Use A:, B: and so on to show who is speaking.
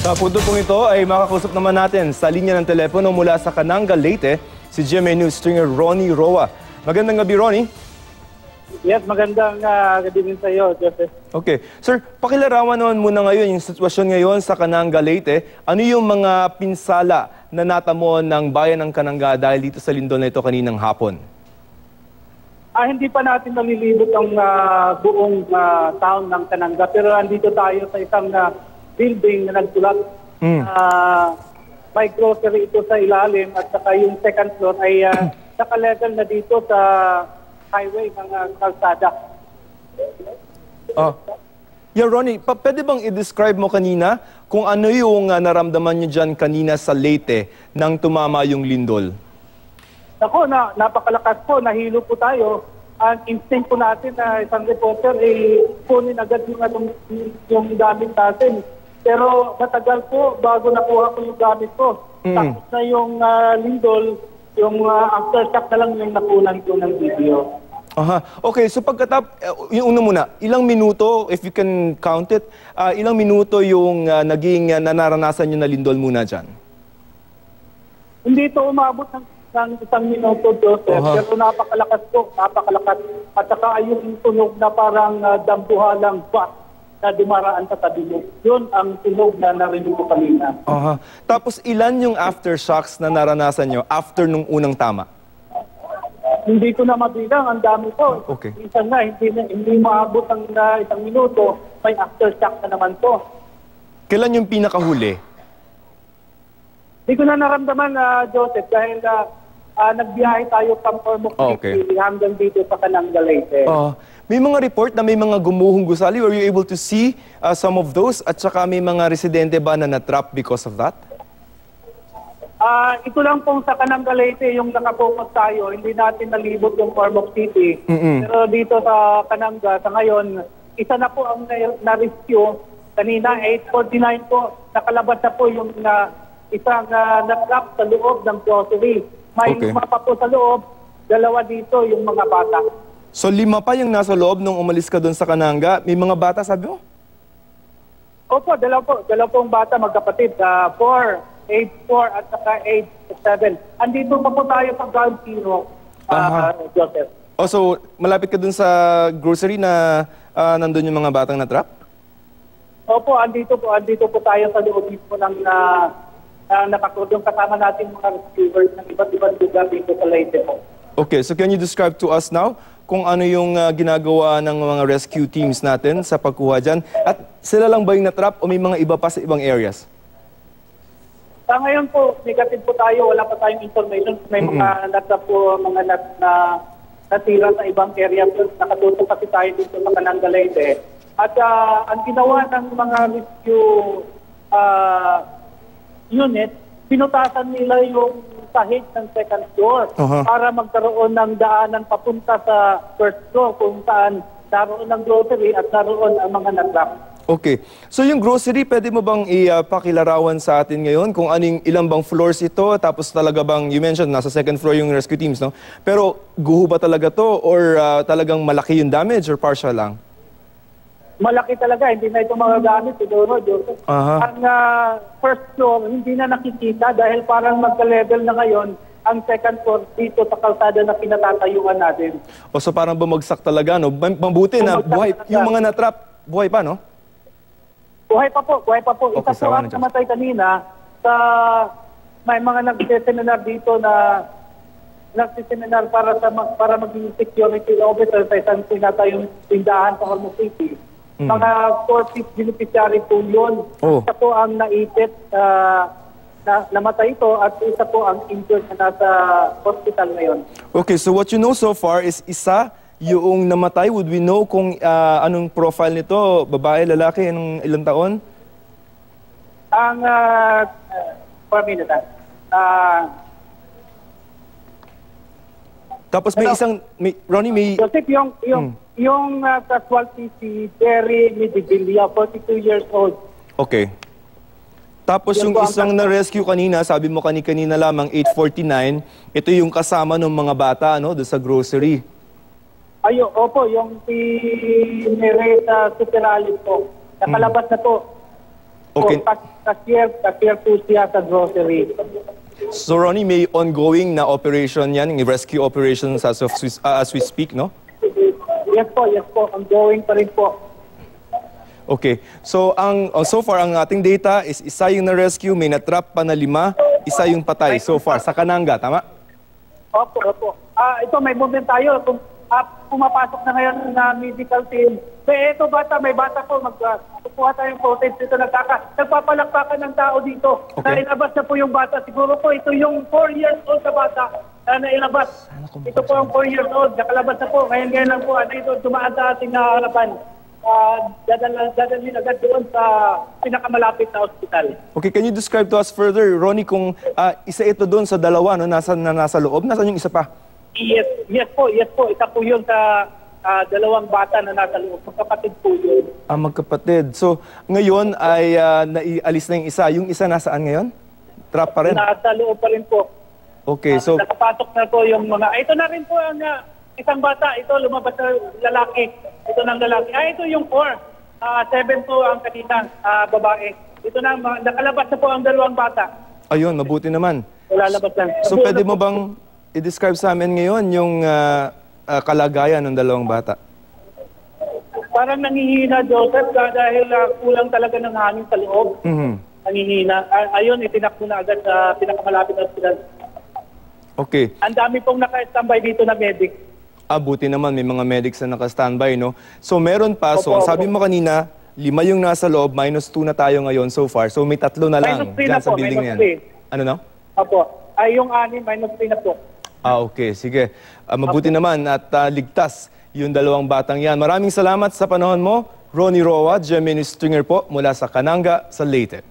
A: Sa punto pong ito ay makakausap naman natin sa linya ng telepono mula sa Cananga, Leyte, si GMA News stringer Ronnie Roa. Magandang gabi, Ronnie.
B: Yes, magandang gabi din sa iyo, Joseph.
A: Okay. Sir, pakilarawan naman muna ngayon yung sitwasyon ngayon sa Cananga, Leyte. Ano yung mga pinsala na natamo ng bayan ng Cananga dahil dito sa lindol na ito kaninang hapon?
B: Hindi pa natin nalilibot ang buong town ng Cananga, pero andito tayo sa isang building na nagtulak. May grocery ito sa ilalim at saka yung second floor ay naka-level na dito sa highway ng kalsada.
A: Yeah, Ronnie, pwede bang i-describe mo kanina kung ano yung naramdaman niyo dyan kanina sa Leyte nang tumama yung lindol?
B: Ako, napakalakas po, nahilo po tayo. Ang instinct po natin na isang reporter ay kunin agad yung gamit natin. Pero matagal po bago nakuha ko yung gamit ko. Tapos na yung lindol, yung aftershock na lang yung nakunan ko ng video.
A: Okay, so yung una muna, ilang minuto, if you can count it, ilang minuto yung naging naranasan nyo na lindol muna dyan?
B: Hindi ito umabot ng isang minuto, Joseph, pero napakalakas po, napakalakas. At saka yung tunog na parang dambuhalang bus na dumaraan sa tabi mo. Yun ang tunog na narinig ko kanina.
A: Tapos ilan yung aftershocks na naranasan nyo after nung unang tama?
B: Hindi ko na mabilang, ang dami po.
A: Okay.
B: Minsan na, hindi maabot ang isang minuto, may aftershock na naman po.
A: Kailan yung pinakahuli?
B: Hindi ko na naramdaman, Joseph, dahil nagbiyahe tayo from Ormoc City hanggang dito sa Cananga, Leyte.
A: May mga report na may mga gumuhong gusali. Were you able to see some of those? At saka may mga residente ba na natrap because of that?
B: Ito lang pong sa Cananga, Leyte yung nakapokus tayo. Hindi natin nalibot yung Ormoc City. Pero dito sa Cananga, sa ngayon, isa na po ang na-rescue. Kanina, 8:49 po, nakalabas na po yung isang natrap sa loob ng grocery. May 5 pa po sa loob, 2 dito yung mga bata.
A: So 5 pa yung nasa loob nung umalis ka doon sa Cananga. May mga bata, sabi mo?
B: Opo, 2 pong bata magkapatid. 4, 8, 4 at saka 8, 7. Andito pa po tayo sa ground zero, Joseph.
A: So malapit ka doon sa grocery na nandun yung mga batang natrap?
B: Opo, andito po tayo sa loob mismo ng nakatulong kasama natin mga rescuers ng iba't ibang lugar dito sa Leyte po.
A: Okay, so can you describe to us now kung ano yung ginagawa ng mga rescue teams natin sa pagkuha dyan? At sila lang ba yung natrap o may mga iba pa sa ibang areas?
B: Sa ngayon po, negative po tayo. Wala pa tayong information. May mga natrap po, mga natira sa ibang area. Nakatulong kasi tayo dito sa Cananga, Leyte. At ang ginawa ng mga rescue unit, pinutasan nila yung sahig ng second floor para magkaroon ng daanan papunta sa first floor kung saan naroon ng grocery at naroon ang mga natrap.
A: Okay. So yung grocery, pwede mo bang ipakilarawan sa atin ngayon kung ilang bang floors ito? Tapos talaga bang, you mentioned, nasa second floor yung rescue teams, no? Pero guho ba talaga to or talagang malaki yung damage or partial lang?
B: Malaki talaga, hindi na ito magagamit siguro, Joseph. Ang first floor, hindi na nakikita dahil parang magka-level na ngayon ang second floor dito sa kalsada na pinatatayuan natin.
A: So parang bumagsak talaga, no? Mabuti na buhay. Yung mga natrap, buhay pa, no?
B: Buhay pa po, buhay pa po.
A: Okay,
B: Isa po ang namatay kanina sa may mga nag-seminar dito na nag-seminar para maging security officer sa isang tinatayong tindahan sa Ormoc City. Mga 4 beneficiary po yun. Isa po ang naipit na namatay ito at isa po ang injured na nasa hospital ngayon. Okay,
A: so what you know so far is isa yung namatay. Would we know kung anong profile nito? Babae, lalaki, anong ilang taon?
B: Ang 4 minutes.
A: Tapos may isang, Ronnie, may...
B: Joseph, yung casualty si Jerry Medivilla, 42 years old.
A: Okay. Tapos yung isang na-rescue kanina, sabi mo kanina lamang, 8:49, ito yung kasama ng mga bata, no, doon sa grocery.
B: Opo, yung si Nereta Superalip po. Nakalabas na po.
A: Okay.
B: Cashier po siya sa grocery.
A: So Ronnie, may ongoing na operation yan, yung rescue operations as we speak, no?
B: Yes po. Ongoing pa rin po.
A: Okay. So so far ang ating data is isa yung na-rescue, may na-trap pa na 5, isa yung patay so far sa Kananga, tama?
B: Opo. Ito may movement tayo. Pumapasok na ngayon na medical team. Ito may bata po. Kukuha tayong footage dito. Nagpapalakpakan ng tao dito.
A: Okay.
B: Nailabas na po yung bata. Siguro po ito yung 4 years old na bata na nailabas. Ito po ang 4 years old. Nakalabas na po. Ngayon lang po. Ito dumaan sa ating harapan. Dadalhin agad doon sa pinakamalapit na ospital.
A: Okay, can you describe to us further, Ronnie, kung isa ito doon sa dalawa, no, nasa loob? Nasaan yung isa pa?
B: Yes po. Isa po yun sa dalawang bata na nasa loob. Magkapatid po yun.
A: Magkapatid. So, ngayon ay naialis na yung isa. Yung isa nasaan ngayon? Trap pa rin?
B: Nasa loob pa rin po.
A: Okay, so...
B: Nakapasok na po yung mga... Ito na rin po ang isang bata. Ito, lumabas na lalaki. Ito ng lalaki. Ito yung 4. 7 po ang kanina babae. Ito na, nakalabas na po ang dalawang bata.
A: Ayun, mabuti naman.
B: Lalabas lang.
A: So, pwede mo bang i-describe sa amin ngayon yung kalagayan ng dalawang bata?
B: Parang nangihina, Joseph, dahil kulang talaga ng hangin sa loob. Nangihina. Ayun, itinakbo na agad sa pinakamalapit na hospital.
A: Okay.
B: Ang dami pong naka-standby dito na medic.
A: Buti naman may mga medics na naka-standby, no? So, meron pa. So,
B: Opo.
A: sabi mo kanina, 5 yung nasa loob, -2 na tayo ngayon so far. So, may 3 na lang
B: -3
A: dyan
B: na
A: sa
B: po,
A: building na yan.
B: -3.
A: Ano, no?
B: Opo. Yung 6, -3 na po.
A: Okay. Sige. Mabuti naman at ligtas yung dalawang batang yan. Maraming salamat sa panahon mo. Ronnie Roa, Gemini Stringer po, mula sa Kananga, sa Leyte.